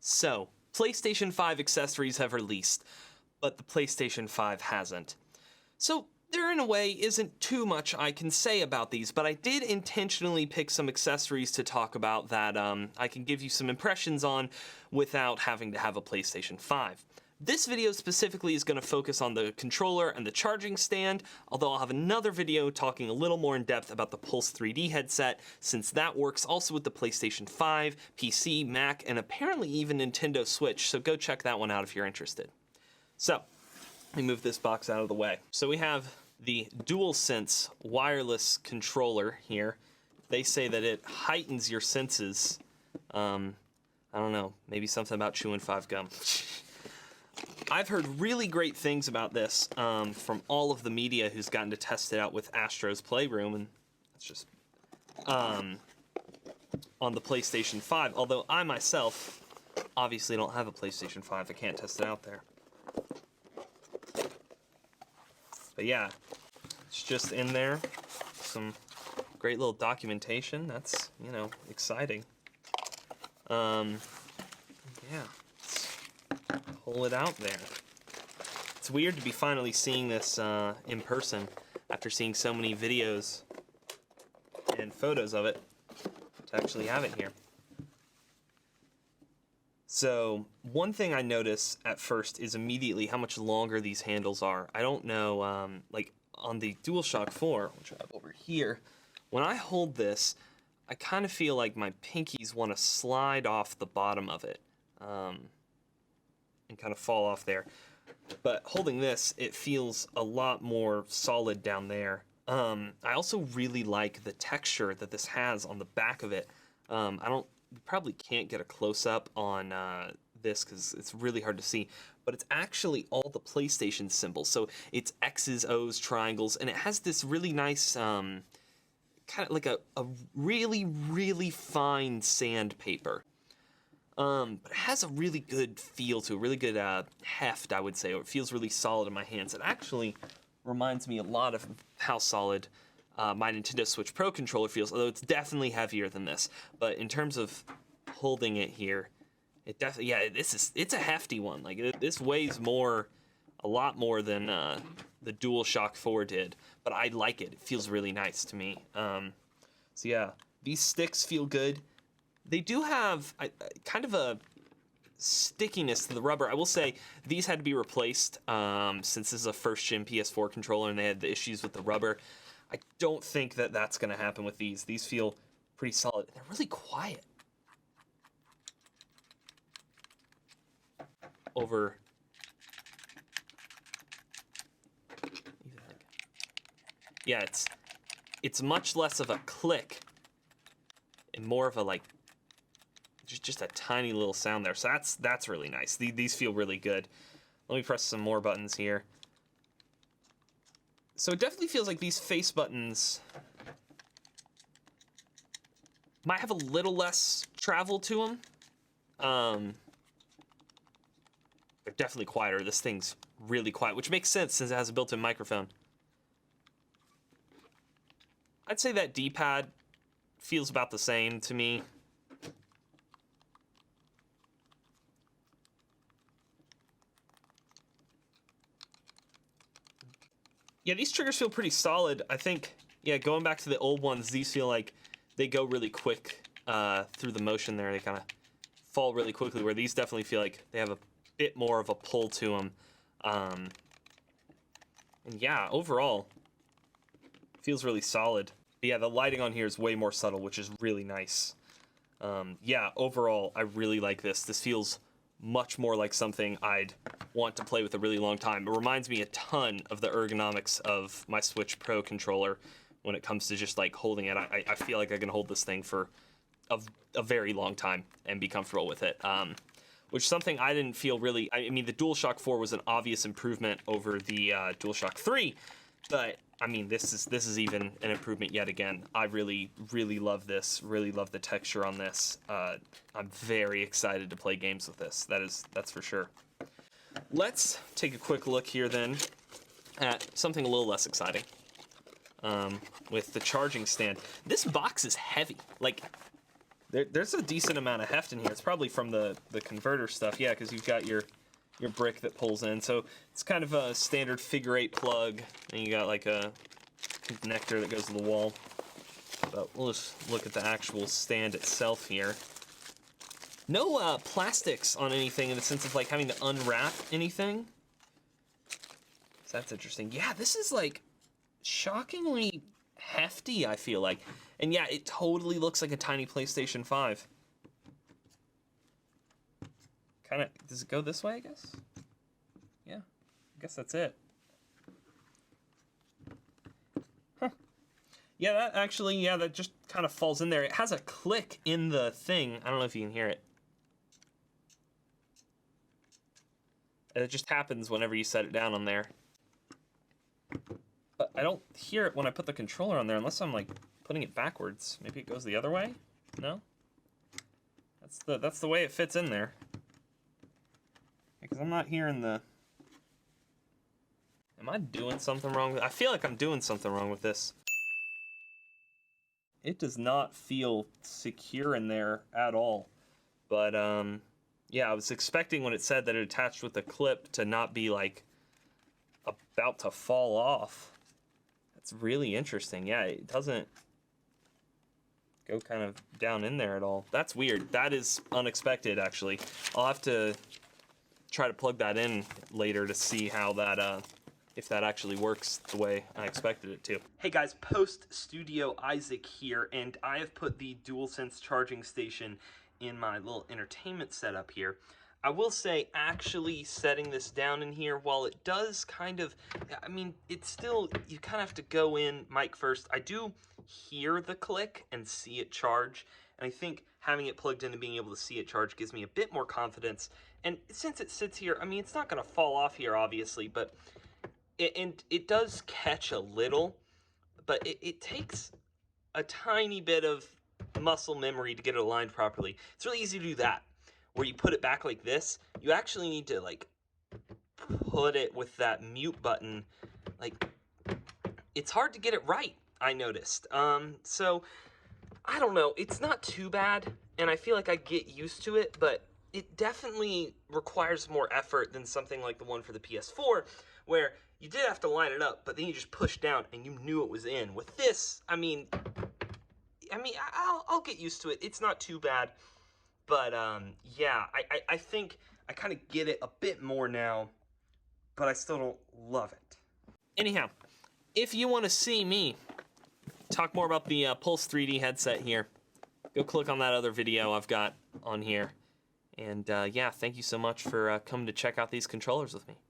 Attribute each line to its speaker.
Speaker 1: So, PlayStation 5 accessories have released, but the PlayStation 5 hasn't. So, there in a way isn't too much I can say about these, but I did intentionally pick some accessories to talk about that I can give you some impressions on without having to have a PlayStation 5. This video specifically is going to focus on the controller and the charging stand, although I'll have another video talking a little more in depth about the Pulse 3D headset, since that works also with the PlayStation 5, PC, Mac, and apparently even Nintendo Switch, so go check that one out if you're interested. So, let me move this box out of the way. So we have the DualSense wireless controller here. They say that it heightens your senses. I don't know, maybe something about chewing 5 gum. I've heard really great things about this from all of the media who's gotten to test it out with Astro's Playroom, and it's just on the PlayStation 5. Although I myself obviously don't have a PlayStation 5, I can't test it out there. But yeah, it's just in there. Some great little documentation. That's, you know, exciting. Yeah. Pull it out there. It's weird to be finally seeing this in person after seeing so many videos and photos of it, to actually have it here. So one thing I notice at first is immediately how much longer these handles are. I don't know, like on the DualShock 4, which I have over here, when I hold this, I kind of feel like my pinkies want to slide off the bottom of it. And kind of fall off there. But holding this, it feels a lot more solid down there. I also really like the texture that this has on the back of it. You probably can't get a close-up on this because it's really hard to see, but it's actually all the PlayStation symbols. So it's X's, O's, triangles, and it has this really nice, kind of like a really, really fine sandpaper. But it has a really good feel to it, really good heft, I would say. It feels really solid in my hands. It actually reminds me a lot of how solid my Nintendo Switch Pro controller feels, although it's definitely heavier than this. But in terms of holding it here, it definitely, yeah, it's a hefty one. Like, this weighs a lot more than the DualShock 4 did, but I like it. It feels really nice to me. So yeah, these sticks feel good. They do have kind of a stickiness to the rubber. I will say these had to be replaced since this is a first-gen PS4 controller and they had the issues with the rubber. I don't think that that's going to happen with these. These feel pretty solid. They're really quiet. Over... Yeah, it's much less of a click and more of a, like, just a tiny little sound there. So that's really nice. These feel really good. Let me press some more buttons here. So it definitely feels like these face buttons might have a little less travel to them. They're definitely quieter. This thing's really quiet, which makes sense since it has a built-in microphone. I'd say that D-pad feels about the same to me. Yeah, these triggers feel pretty solid. I think, yeah, going back to the old ones, these feel like they go really quick through the motion there. They kind of fall really quickly, where these definitely feel like they have a bit more of a pull to them. And yeah, overall, feels really solid. But yeah, the lighting on here is way more subtle, which is really nice. Yeah, overall, I really like this. This feels much more like something I'd want to play with a really long time. It reminds me a ton of the ergonomics of my Switch Pro controller when it comes to just like holding it. I feel like I can hold this thing for a very long time and be comfortable with it. Which is something I didn't feel really... I mean, the DualShock 4 was an obvious improvement over the DualShock 3, but I mean, this is even an improvement yet again. I really, really love this. Really love the texture on this. I'm very excited to play games with this. That's for sure. Let's take a quick look here then at something a little less exciting. With the charging stand. This box is heavy. Like, There's a decent amount of heft in here. It's probably from the converter stuff, yeah, because you've got your brick that pulls in. So it's kind of a standard figure 8 plug, and you got like a connector that goes to the wall. But we'll just look at the actual stand itself here. No plastics on anything in the sense of like having to unwrap anything. So that's interesting. Yeah, this is like shockingly hefty, I feel like. And yeah, it totally looks like a tiny PlayStation 5. Kind of, does it go this way, I guess? Yeah, I guess that's it. Huh. Yeah, that actually, yeah, that just kind of falls in there. It has a click in the thing. I don't know if you can hear it. And it just happens whenever you set it down on there. But I don't hear it when I put the controller on there unless I'm like putting it backwards. Maybe it goes the other way? No? That's the way it fits in there. Because I'm not hearing the... Am I doing something wrong? I feel like I'm doing something wrong with this. It does not feel secure in there at all. But, yeah, I was expecting when it said that it attached with a clip to not be, like, about to fall off. That's really interesting. Yeah, it doesn't go kind of down in there at all. That's weird. That is unexpected, actually. I'll have to try to plug that in later to see how that, if that actually works the way I expected it to. Hey guys, Post Studio Isaac here, and I have put the DualSense charging station in my little entertainment setup here. I will say, actually setting this down in here, while it does kind of, I mean, it's still, you kind of have to go in mic first. I do hear the click and see it charge, and I think having it plugged in and being able to see it charge gives me a bit more confidence. And since it sits here, I mean, it's not going to fall off here, obviously, but it does catch a little, but it takes a tiny bit of muscle memory to get it aligned properly. It's really easy to do that. Where you put it back like this, you actually need to like put it with that mute button. Like, it's hard to get it right, I noticed. So I don't know, it's not too bad, and I feel like I get used to it, but it definitely requires more effort than something like the one for the PS4, where you did have to line it up, but then you just pushed down and you knew it was in. With this, I mean, I'll get used to it. It's not too bad. But, yeah, I think I kind of get it a bit more now, but I still don't love it. Anyhow, if you want to see me talk more about the Pulse 3D headset here, go click on that other video I've got on here. And, yeah, thank you so much for coming to check out these controllers with me.